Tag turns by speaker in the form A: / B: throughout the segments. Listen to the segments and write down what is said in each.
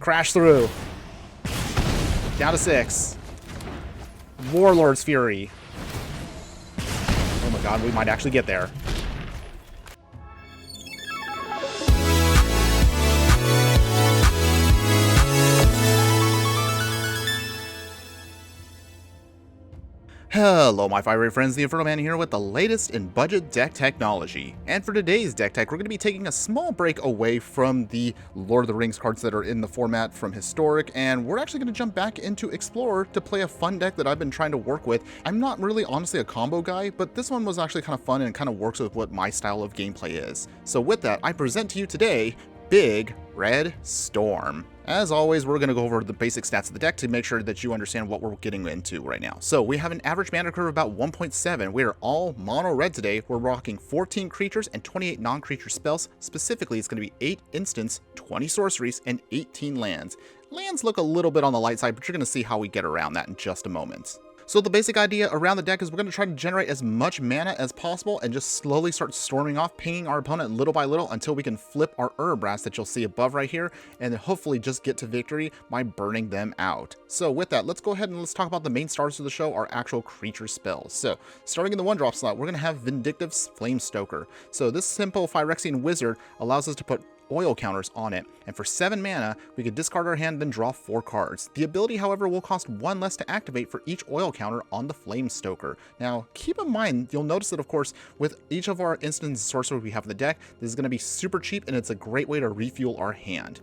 A: Crash through. Down to 6. Warlord's Fury. Oh my god, we might actually get there. Hello my fiery friends, the Infernoman here with the latest in budget deck technology. And for today's deck tech, we're going to be taking a small break away from the Lord of the Rings cards that are in the format from Historic, and we're actually going to jump back into Explorer to play a fun deck that I've been trying to work with. I'm not really honestly a combo guy, but this one was actually kind of fun and kind of works with what my style of gameplay is. So with that, I present to you today Big Red Storm. As always, we're going to go over the basic stats of the deck to make sure that you understand what we're getting into right now. So we have an average mana curve of about 1.7. We are all mono red today. We're rocking 14 creatures and 28 non-creature spells. Specifically, it's going to be 8 instants, 20 sorceries, and 18 lands. Lands look a little bit on the light side, but you're going to see how we get around that in just a moment. So the basic idea around the deck is we're going to try to generate as much mana as possible and just slowly start storming off, pinging our opponent little by little until we can flip our Urabrask that you'll see above right here, and then hopefully just get to victory by burning them out. So with that, let's go ahead and let's talk about the main stars of the show, our actual creature spells. So starting in the 1-drop slot, we're going to have Vindictive's Flamestoker. So this simple Phyrexian wizard allows us to put oil counters on it, and for 7 mana we could discard our hand, then draw 4 cards. The ability, however, will cost 1 less to activate for each oil counter on the Flamestoker. Now keep in mind, you'll notice that of course with each of our instant sorcerers we have in the deck, this is going to be super cheap and it's a great way to refuel our hand.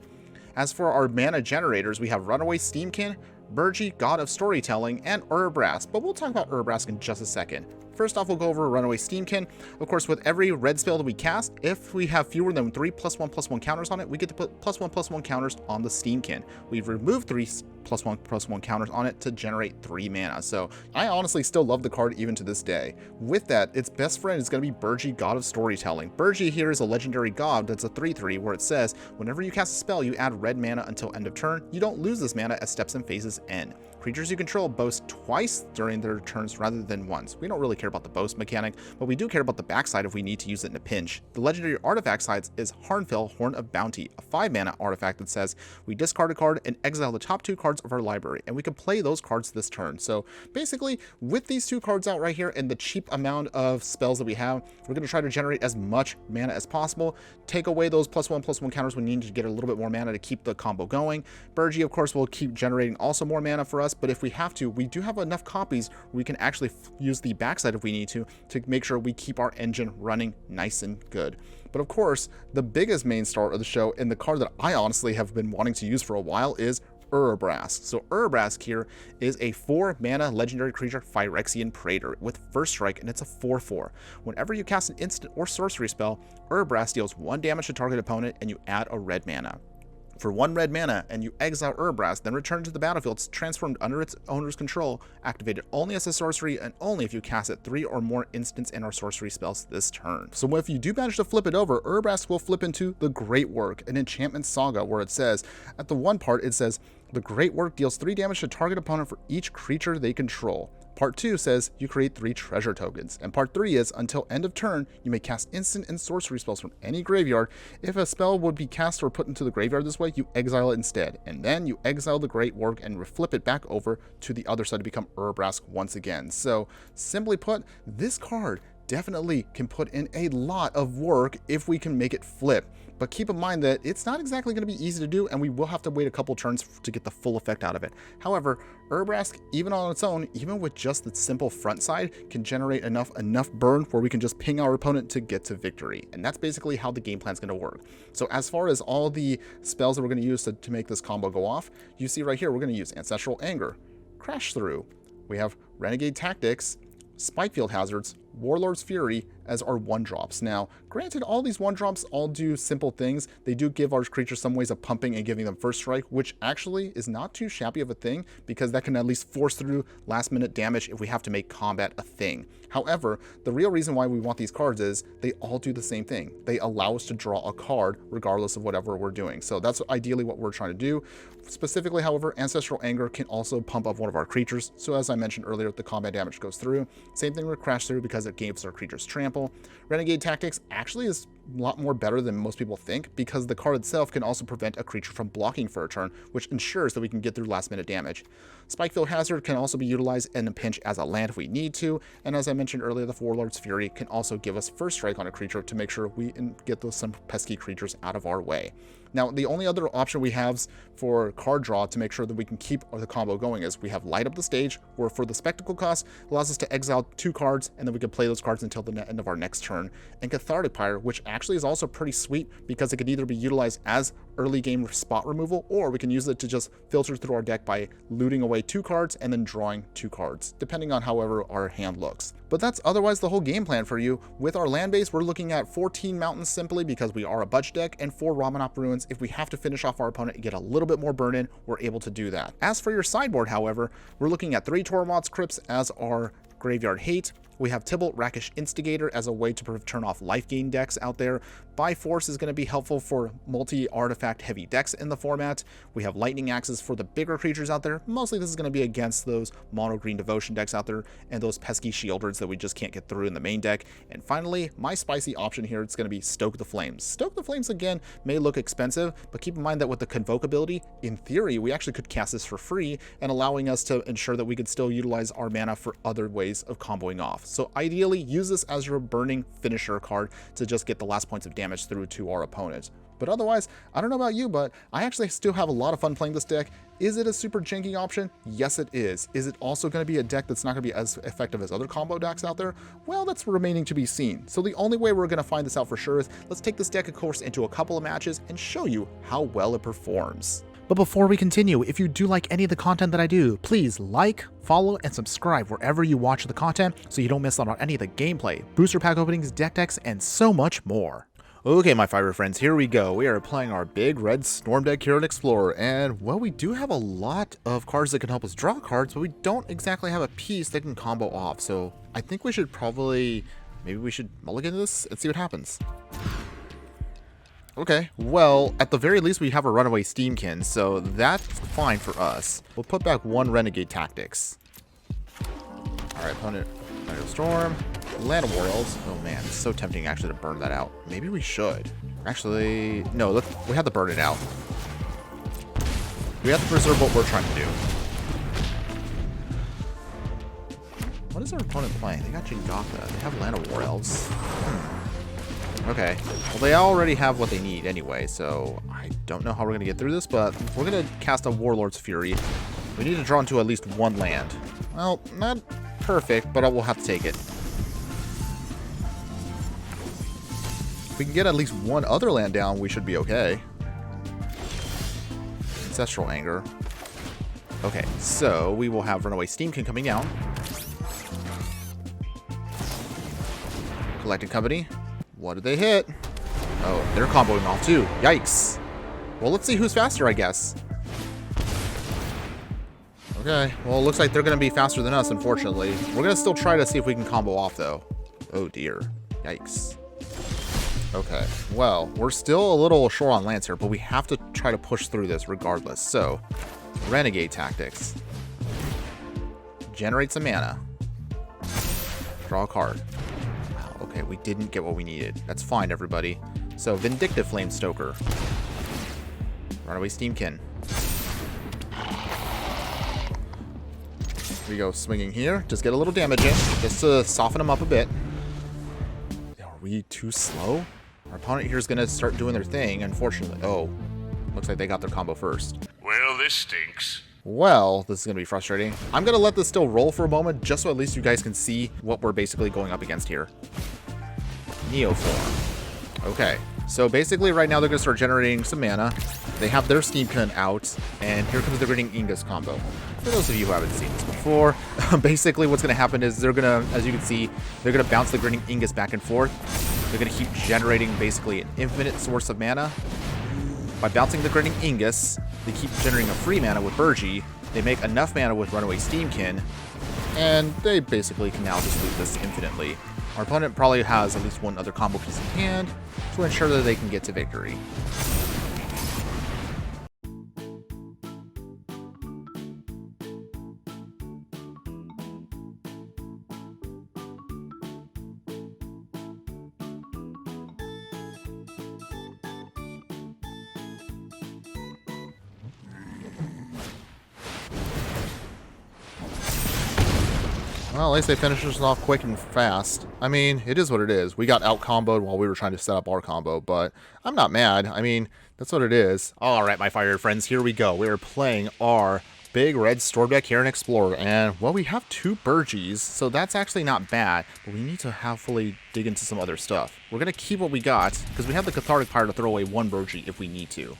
A: As for our mana generators, we have Runaway Steamkin, Burgi, God of Storytelling, and Urabrask, but we'll talk about Urabrask in just a second. First off, we'll go over Runaway Steamkin. Of course, with every red spell that we cast, if we have fewer than 3 +1/+1 counters on it, we get to put +1/+1 counters on the Steamkin. We've removed 3 +1/+1 counters on it to generate 3 mana. So I honestly still love the card even to this day. With that, its best friend is going to be Burgi, God of Storytelling. Burgi here is a legendary god that's a 3/3 where it says whenever you cast a spell, you add red mana until end of turn. You don't lose this mana as steps and phases end. Creatures you control boast twice during their turns rather than once. We don't really care about the boast mechanic, but we do care about the backside if we need to use it in a pinch. The legendary artifact sides is Harnfell, Horn of Bounty, a 5 mana artifact that says we discard a card and exile the top 2 cards of our library, and we can play those cards this turn. So basically, with these 2 cards out right here and the cheap amount of spells that we have, we're going to try to generate as much mana as possible, take away those +1/+1 counters when we need to get a little bit more mana to keep the combo going. Burgi, of course, will keep generating also more mana for us, but if we have to, we do have enough copies where we can actually use the backside if we need to make sure we keep our engine running nice and good. But of course, the biggest main star of the show, and the card that I honestly have been wanting to use for a while, is Urabrask. So Urabrask here is a 4 mana legendary creature Phyrexian Praetor with first strike, and it's a 4/4. Whenever you cast an instant or sorcery spell, Urabrask deals 1 damage to target opponent and you add a red mana. For 1 red mana, and you exile Urabrask, then return to the battlefield. It's transformed under its owner's control, activated only as a sorcery, and only if you cast it 3 or more instants and or sorcery spells this turn. So if you do manage to flip it over, Urabrask will flip into the Great Work, an enchantment saga, where it says, at the one part, it says, the Great Work deals 3 damage to target opponent for each creature they control. Part 2 says you create 3 treasure tokens, and part 3 is until end of turn, you may cast instant and sorcery spells from any graveyard. If a spell would be cast or put into the graveyard this way, you exile it instead, and then you exile the Great Work and flip it back over to the other side to become Urabrask once again. So simply put, this card definitely can put in a lot of work if we can make it flip. But keep in mind that it's not exactly going to be easy to do, and we will have to wait a couple turns to get the full effect out of it. However, Urabrask, even on its own, even with just the simple front side, can generate enough burn where we can just ping our opponent to get to victory. And that's basically how the game plan is going to work. So as far as all the spells that we're going to use to make this combo go off, you see right here, we're going to use Ancestral Anger, Crash Through. We have Renegade Tactics, Spikefield Hazards, Warlord's Fury as our 1-drops. Now, granted, all these 1-drops all do simple things. They do give our creatures some ways of pumping and giving them first strike, which actually is not too shabby of a thing, because that can at least force through last-minute damage if we have to make combat a thing. However, the real reason why we want these cards is they all do the same thing. They allow us to draw a card regardless of whatever we're doing. So that's ideally what we're trying to do. Specifically, however, Ancestral Anger can also pump up one of our creatures. So as I mentioned earlier, the combat damage goes through. Same thing with Crash Through because it gives our creatures trample. Renegade Tactics actually is lot more better than most people think, because the card itself can also prevent a creature from blocking for a turn, which ensures that we can get through last minute damage. Spikefield Hazard can also be utilized in a pinch as a land if we need to, and as I mentioned earlier, the Warlord's Fury can also give us first strike on a creature to make sure we get some pesky creatures out of our way. Now, the only other option we have for card draw to make sure that we can keep the combo going is we have Light Up the Stage, where for the Spectacle cost, allows us to exile 2 cards, and then we can play those cards until the end of our next turn. And Cathartic Pyre, which actually is also pretty sweet, because it could either be utilized as early game spot removal, or we can use it to just filter through our deck by looting away 2 cards and then drawing 2 cards, depending on however our hand looks. But that's otherwise the whole game plan for you. With our land base, we're looking at 14 mountains simply because we are a budget deck, and 4 Ramanop Ruins. If we have to finish off our opponent and get a little bit more burn in, we're able to do that. As for your sideboard, however, we're looking at 3 Tormod's Crypts as our Graveyard Hate. We have Tibalt Rakish Instigator as a way to turn off life gain decks out there. Bi-Force is going to be helpful for multi-artifact heavy decks in the format. We have Lightning Axes for the bigger creatures out there. Mostly this is going to be against those mono-green Devotion decks out there and those pesky Shielders that we just can't get through in the main deck. And finally, my spicy option here, it's going to be Stoke the Flames. Stoke the Flames, again, may look expensive, but keep in mind that with the Convoke ability, in theory, we actually could cast this for free, and allowing us to ensure that we could still utilize our mana for other ways of comboing off. So ideally, use this as your burning finisher card to just get the last points of damage through to our opponent. But otherwise, I don't know about you, but I actually still have a lot of fun playing this deck. Is it a super janky option? Yes, it is. Is it also going to be a deck that's not going to be as effective as other combo decks out there? Well, that's remaining to be seen. So the only way we're going to find this out for sure is let's take this deck, of course, into a couple of matches and show you how well it performs. But before we continue, if you do like any of the content that I do, please like, follow, and subscribe wherever you watch the content so you don't miss out on any of the gameplay, booster pack openings, deck decks, and so much more. Okay, my fiber friends, here we go. We are playing our big red Storm deck here at Explorer, and well, we do have a lot of cards that can help us draw cards, but we don't exactly have a piece that can combo off, so I think we should maybe we should mulligan this and see what happens. Okay, well, at the very least, we have a Runaway Steamkin, so that's fine for us. We'll put back 1 Renegade Tactics. Alright, opponent, Storm, Land of Worlds. Oh man, it's so tempting actually to burn that out. Maybe we should. Actually, no, we have to burn it out. We have to preserve what we're trying to do. What is our opponent playing? They got Jingaka. They have Land of Worlds. Okay, well they already have what they need anyway, so I don't know how we're going to get through this, but we're going to cast a Warlord's Fury. We need to draw into at least 1 land. Well, not perfect, but we'll have to take it. If we can get at least 1 other land down, we should be okay. Ancestral Anger. Okay, so we will have Runaway Steamkin coming down. Collecting Company. What did they hit? Oh, they're comboing off too. Yikes. Well, let's see who's faster, I guess. Okay, well, it looks like they're going to be faster than us, unfortunately. We're going to still try to see if we can combo off, though. Oh, dear. Yikes. Okay, well, we're still a little short on lands here, but we have to try to push through this regardless. So, Renegade Tactics. Generate some mana. Draw a card. Okay, we didn't get what we needed. That's fine, everybody. So, Vindictive Flamestoker. Runaway Steamkin. We go swinging here. Just get a little damage in, just to soften them up a bit. Are we too slow? Our opponent here is going to start doing their thing, unfortunately. Oh, looks like they got their combo first.
B: Well, this stinks.
A: Well, this is going to be frustrating. I'm going to let this still roll for a moment, just so at least you guys can see what we're basically going up against here. Neoform. Okay, so basically right now they're going to start generating some mana. They have their Steamkin out, and here comes the Grinning Ingus combo. For those of you who haven't seen this before, basically what's going to happen is they're going to, as you can see, they're going to bounce the Grinning Ingus back and forth. They're going to keep generating basically an infinite source of mana. By bouncing the Grinning Ingus, they keep generating a free mana with Burgi. They make enough mana with Runaway Steamkin, and they basically can now just loot this infinitely. Our opponent probably has at least 1 other combo piece in hand to ensure that they can get to victory. Well, at least they finished us off quick and fast. I mean, it is what it is. We got out-comboed while we were trying to set up our combo, but I'm not mad. I mean, that's what it is. All right, my fire friends, here we go. We're playing our big red Storm deck here in Explorer, and, well, we have 2 Burgies, so that's actually not bad, but we need to hopefully dig into some other stuff. We're going to keep what we got, because we have the Cathartic Pyre to throw away 1 Burgie if we need to.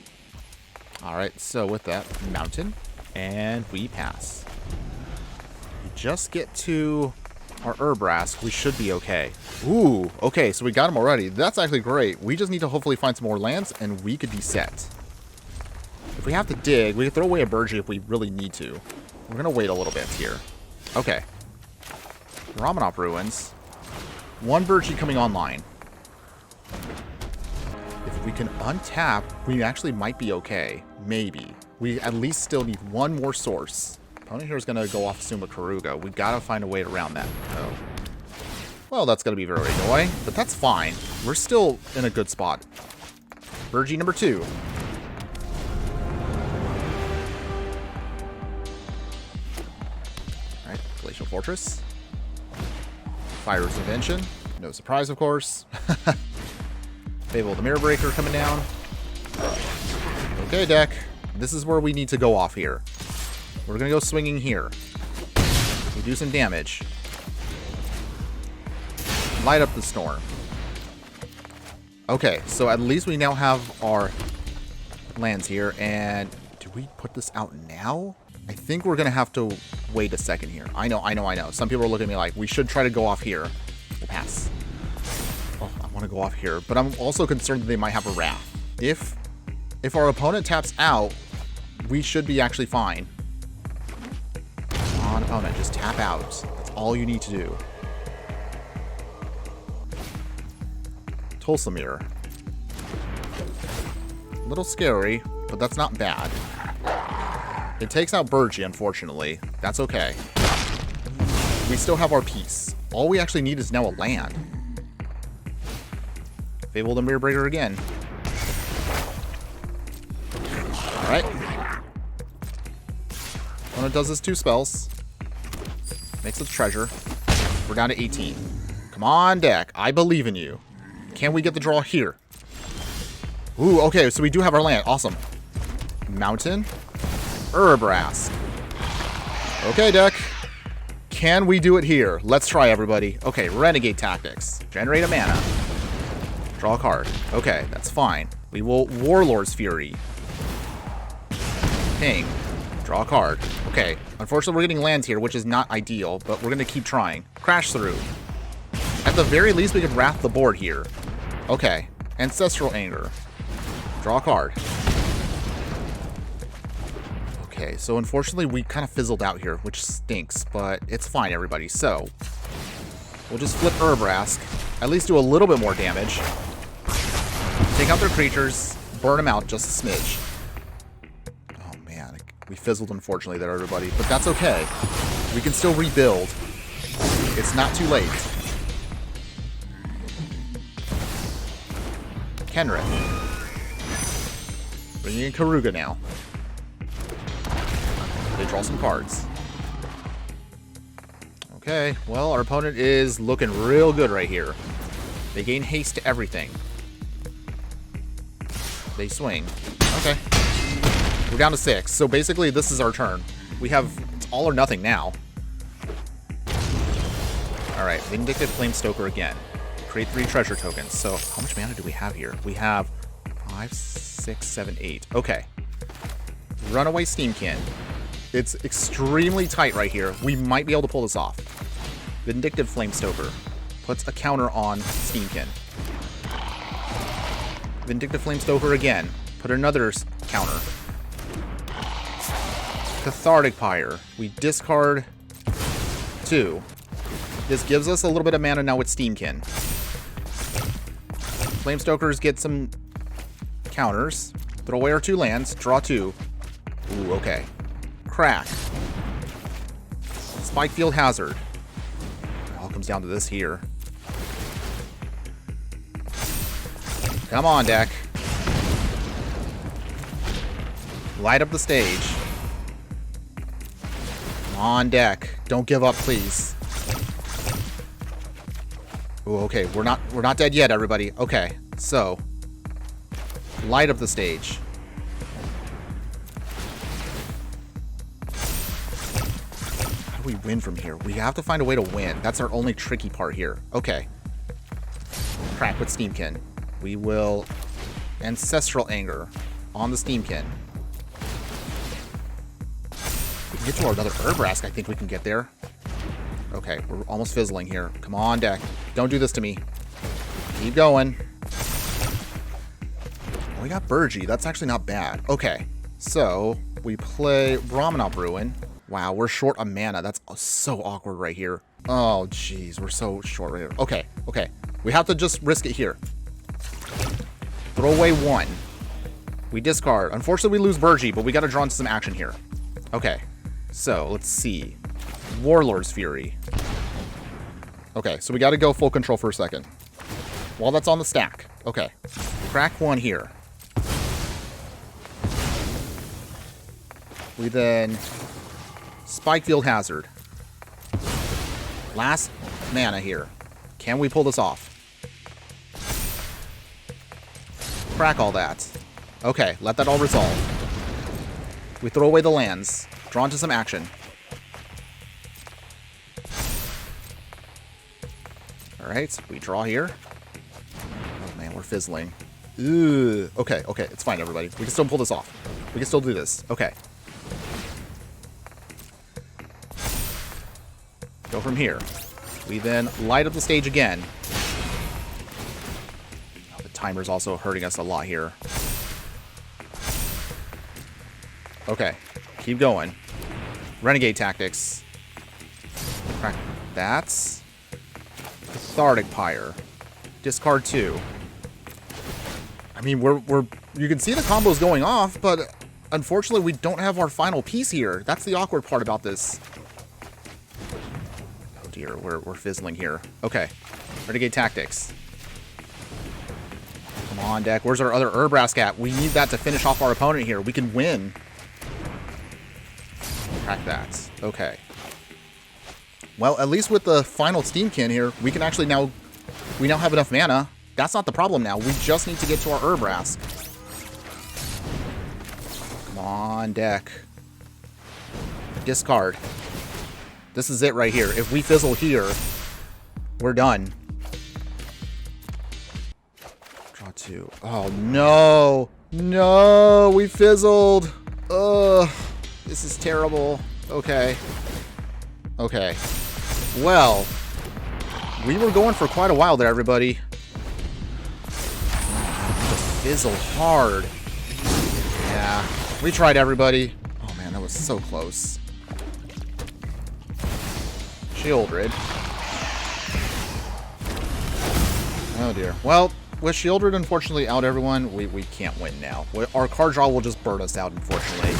A: All right, so with that, Mountain, and we pass. We just get to our Urabrask, we should be okay. Ooh, okay, so we got him already. That's actually great. We just need to hopefully find some more lands, and we could be set. If we have to dig, we can throw away a Burgie if we really need to. We're going to wait a little bit here. Okay. Ramanop Ruins. 1 Burgie coming online. If we can untap, we actually might be okay. Maybe. We at least still need 1 more source. Opponent here is going to go off Suma Karuga. We got to find a way around that. Oh. Well, that's going to be very annoying, but that's fine. We're still in a good spot. Burgie number 2. Alright, Glacial Fortress. Fire's Invention. No surprise, of course. Fable the Mirror Breaker coming down. Okay, deck. This is where we need to go off here. We're going to go swinging here. We do some damage. Light up the storm. Okay, so at least we now have our lands here. And do we put this out now? I think we're going to have to wait a second here. I know. Some people are looking at me like, we should try to go off here. We'll pass. Oh, I want to go off here. But I'm also concerned that they might have a Wrath. If our opponent taps out, we should be actually fine. Come on, opponent, just tap out. That's all you need to do. Tulsa Mirror. A little scary, but that's not bad. It takes out Burgie, unfortunately. That's okay. We still have our piece. All we actually need is now a land. Fable the Mirror Breaker again. Alright. When it does his 2 spells. Makes a treasure. We're down to 18. Come on, deck. I believe in you. Can we get the draw here? Ooh, okay, so we do have our land. Awesome. Mountain. Urabrask. Okay, deck. Can we do it here? Let's try, everybody. Okay, Renegade Tactics. Generate a mana. Draw a card. Okay, that's fine. We will Warlord's Fury. Ping. Draw a card. Okay, unfortunately we're getting lands here, which is not ideal, but we're going to keep trying. Crash Through. At the very least, we could Wrath the board here. Okay. Ancestral Anger. Draw a card. Okay, so unfortunately we kind of fizzled out here, which stinks, but it's fine, everybody. So, we'll just flip Urabrask. At least do a little bit more damage. Take out their creatures. Burn them out just a smidge. Oh, man. We fizzled, unfortunately, there, everybody. But that's okay. We can still rebuild. It's not too late. Kenrith. Bringing in Karuga now. They draw some cards. Okay, well, our opponent is looking real good right here. They gain haste to everything. They swing. Okay. We're down to 6. So basically, this is our turn. We have it's all or nothing now. Alright, Vindictive Flamestoker again. Create 3 treasure tokens. So how much mana do we have here? We have 5, 6, 7, 8. Okay. Runaway Steamkin. It's extremely tight right here. We might be able to pull this off. Vindictive Flamestoker puts a counter on Steamkin. Vindictive Flamestoker again. Put another counter. Cathartic Pyre. We discard 2. This gives us a little bit of mana now with Steamkin. Flamestokers get some counters. Throw away our 2 lands. Draw 2. Ooh, okay. Crack. Spikefield Hazard. It all comes down to this here. Come on, deck. Light up the stage. Come on, deck. Don't give up, please. Ooh, okay, we're not dead yet, everybody. Okay, so light up the stage. How do we win from here? We have to find a way to win. That's our only tricky part here. Okay. Crack with Steamkin. We will Ancestral Anger on the Steamkin. We can get to our another Urabrask. I think we can get there. Okay, we're almost fizzling here. Come on, deck. Don't do this to me. Keep going. Oh, we got Burgee. That's actually not bad. Okay, so we play Brahmanop Ruin. Wow, we're short a mana. That's so awkward right here. Oh, jeez. We're so short right here. Okay, okay. We have to just risk it here. Throw away 1. We discard. Unfortunately, we lose Burgee, but we got to draw into some action here. Okay, so let's see. Warlord's Fury. Okay, so we got to go full control for a second. While that's on the stack. Okay. Crack 1 here. We then Spikefield Hazard. Last mana here. Can we pull this off? Crack all that. Okay, let that all resolve. We throw away the lands. Draw into some action. Alright, we draw here. Oh man, we're fizzling. Ugh. Okay, okay, it's fine, everybody. We can still pull this off. We can still do this. Okay. Go from here. We then light up the stage again. Oh, the timer's also hurting us a lot here. Okay, keep going. Renegade Tactics. Crack. That's Cathartic Pyre. Discard 2. I mean, you can see the combos going off, but unfortunately we don't have our final piece here. That's the awkward part about this. Oh dear, we're fizzling here. Okay. Renegade Tactics. Come on, deck. Where's our other Urabrask at? We need that to finish off our opponent here. We can win. Crack that. Okay. Well, at least with the final Steamkin here, we can actually now... We now have enough mana. That's not the problem now. We just need to get to our Urabrask. Come on, deck. Discard. This is it right here. If we fizzle here, we're done. Draw 2. Oh, no. No, we fizzled. Ugh. This is terrible. Okay. Okay. Well, we were going for quite a while there, everybody. Just fizzle hard. Yeah. We tried, everybody. Oh, man, that was so close. Shieldred. Oh, dear. Well, with Shieldred, unfortunately, out, everyone, we can't win now. Our card draw will just burn us out, unfortunately.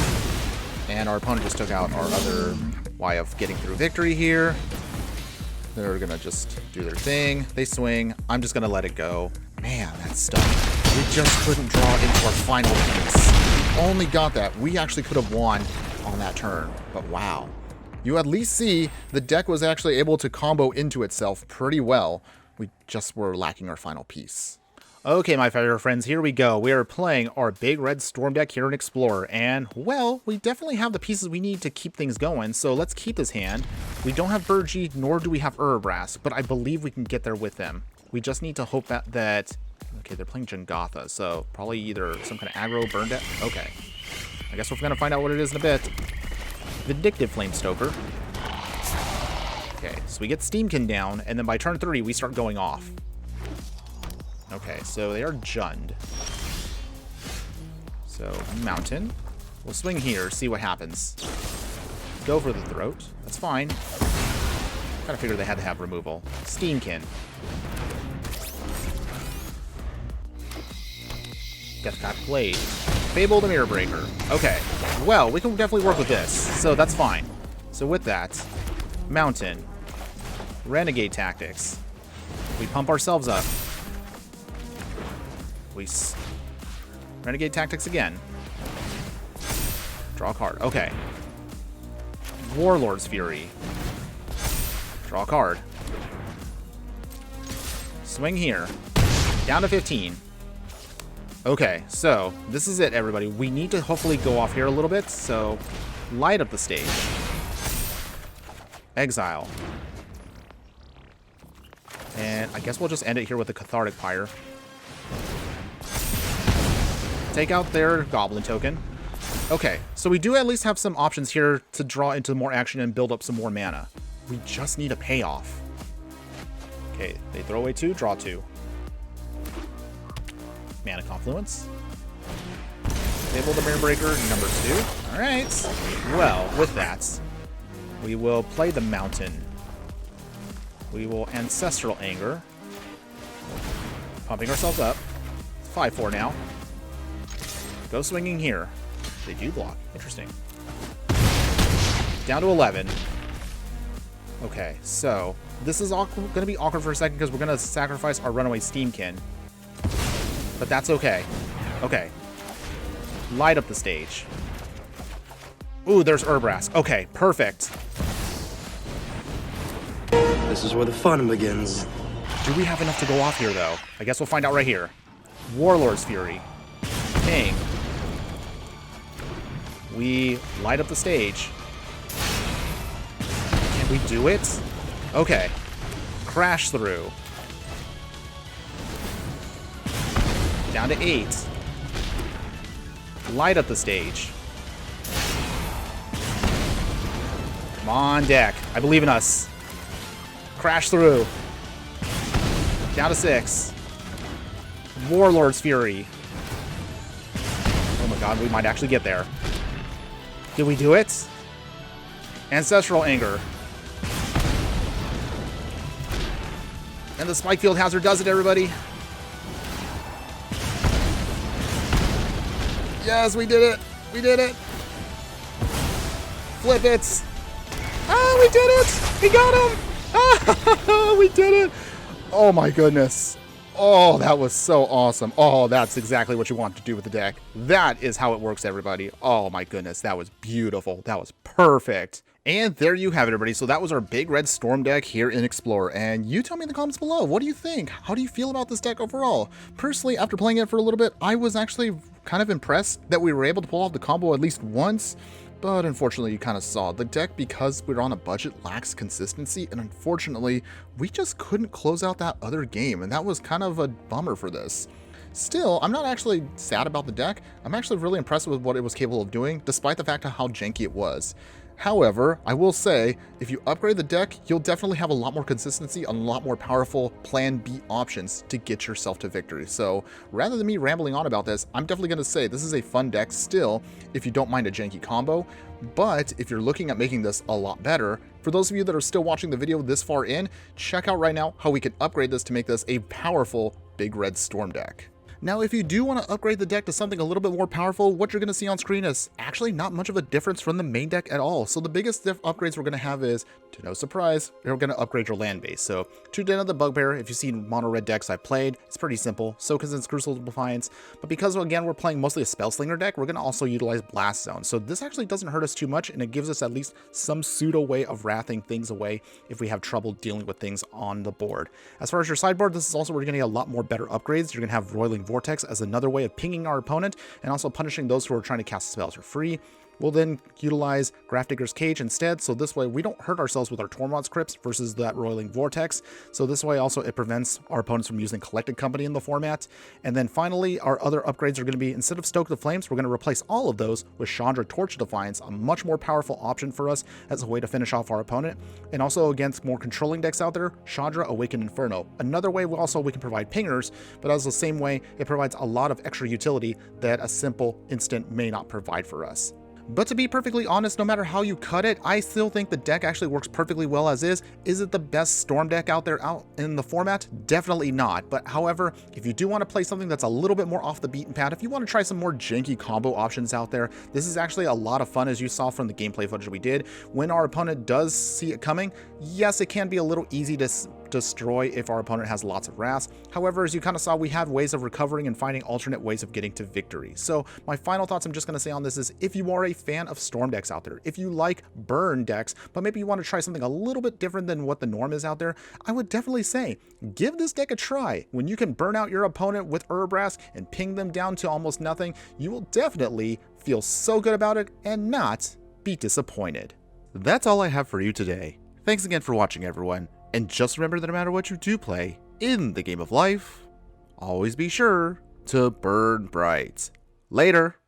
A: And our opponent just took out our other way of getting through victory here. They're going to just do their thing. They swing. I'm just going to let it go. Man, that stunk. We just couldn't draw into our final piece. Only got that. We actually could have won on that turn. But wow. You at least see the deck was actually able to combo into itself pretty well. We just were lacking our final piece. Okay, my favorite friends, here we go. We are playing our big red storm deck here in Explorer, and, well, we definitely have the pieces we need to keep things going, so let's keep this hand. We don't have Burgee, nor do we have Urabrask, but I believe we can get there with them. We just need to hope that okay, they're playing Jangotha, so probably either some kind of aggro, burn deck. Okay. I guess we're going to find out what it is in a bit. Vindictive Flamestoker. Okay, so we get Steamkin down, and then by turn 3, we start going off. Okay, so they are Jund. So, Mountain. We'll swing here, see what happens. Go for the throat. That's fine. Kind of figured they had to have removal. Steamkin. Deathpath Blade. Fable the Mirror Breaker. Okay. Well, we can definitely work with this, so that's fine. So with that, Mountain. Renegade Tactics. We pump ourselves up. Renegade Tactics again. Draw a card. Okay. Warlord's Fury. Draw a card. Swing here. Down to 15. Okay, so this is it, everybody. We need to hopefully go off here a little bit, so light up the stage. Exile. And I guess we'll just end it here with a Cathartic Pyre. Take out their Goblin token. Okay, so we do at least have some options here to draw into more action and build up some more mana. We just need a payoff. Okay, they throw away 2, draw 2. Mana Confluence. Table the Mirror Breaker, number 2. Alright. Well, with that, we will play the Mountain. We will Ancestral Anger. Pumping ourselves up. 5-4 now. Go swinging here. They do block. Interesting. Down to 11. Okay, so this is going to be awkward for a second because we're going to sacrifice our Runaway Steamkin. But that's okay. Okay. Light up the stage. Ooh, there's Urabrask. Okay, perfect.
B: This is where the fun begins.
A: Do we have enough to go off here, though? I guess we'll find out right here. Warlord's Fury. King. We light up the stage. Can we do it? Okay. Crash through. Down to 8. Light up the stage. Come on, deck. I believe in us. Crash through. Down to 6. Warlord's Fury. Oh my god, we might actually get there. Did we do it? Ancestral Anger. And the Spikefield Hazard does it, everybody. Yes, we did it. We did it. Flip it. Oh, we did it. We got him. Oh, we did it. Oh, my goodness. Oh, that was so awesome. Oh, that's exactly what you want to do with the deck. That is how it works, everybody. Oh, my goodness. That was beautiful. That was perfect. And there you have it, everybody. So that was our Big Red Storm deck here in Explorer. And you tell me in the comments below, what do you think? How do you feel about this deck overall? Personally, after playing it for a little bit, I was actually kind of impressed that we were able to pull off the combo at least once. But unfortunately, you kind of saw the deck, because we're on a budget, lacks consistency. And unfortunately, we just couldn't close out that other game. And that was kind of a bummer for this. Still, I'm not actually sad about the deck. I'm actually really impressed with what it was capable of doing, despite the fact of how janky it was. However, I will say, if you upgrade the deck, you'll definitely have a lot more consistency, a lot more powerful Plan B options to get yourself to victory. So rather than me rambling on about this, I'm definitely going to say this is a fun deck still, if you don't mind a janky combo. But if you're looking at making this a lot better, for those of you that are still watching the video this far in, check out right now how we can upgrade this to make this a powerful Big Red Storm deck. Now, if you do want to upgrade the deck to something a little bit more powerful, what you're going to see on screen is actually not much of a difference from the main deck at all. So the biggest upgrades we're going to have is, to no surprise, we're going to upgrade your land base. So to Den of the Bugbear, if you've seen mono red decks I've played, it's pretty simple. Sokazin's Crucible Defiance. But because, again, we're playing mostly a Spellslinger deck, we're going to also utilize Blast Zone. So this actually doesn't hurt us too much, and it gives us at least some pseudo way of wrathing things away if we have trouble dealing with things on the board. As far as your sideboard, this is also where you're going to get a lot more better upgrades. You're going to have Roiling Vortex as another way of pinging our opponent and also punishing those who are trying to cast spells for free. We'll then utilize Grafdigger's Cage instead, so this way we don't hurt ourselves with our Tormod's Crypts versus that Roiling Vortex. So this way also it prevents our opponents from using Collected Company in the format. And then finally, our other upgrades are going to be, instead of Stoke the Flames, we're going to replace all of those with Chandra Torch Defiance, a much more powerful option for us as a way to finish off our opponent. And also against more controlling decks out there, Chandra Awakened Inferno. Another way we can provide pingers, but as the same way, it provides a lot of extra utility that a simple instant may not provide for us. But to be perfectly honest, no matter how you cut it, I still think the deck actually works perfectly well as is. Is it the best Storm deck out there out in the format? Definitely not. But however, if you do want to play something that's a little bit more off the beaten path, if you want to try some more janky combo options out there, this is actually a lot of fun, as you saw from the gameplay footage we did. When our opponent does see it coming, yes, it can be a little easy to destroy if our opponent has lots of wrath. However, as you kind of saw, we have ways of recovering and finding alternate ways of getting to victory. So my final thoughts I'm just going to say on this is, if you are a fan of storm decks out there, if you like burn decks, but maybe you want to try something a little bit different than what the norm is out there, I would definitely say give this deck a try. When you can burn out your opponent with Urabrask and ping them down to almost nothing, you will definitely feel so good about it and not be disappointed. That's all I have for you today. Thanks again for watching, everyone, and just remember that no matter what you do play in the game of life, always be sure to burn bright. Later.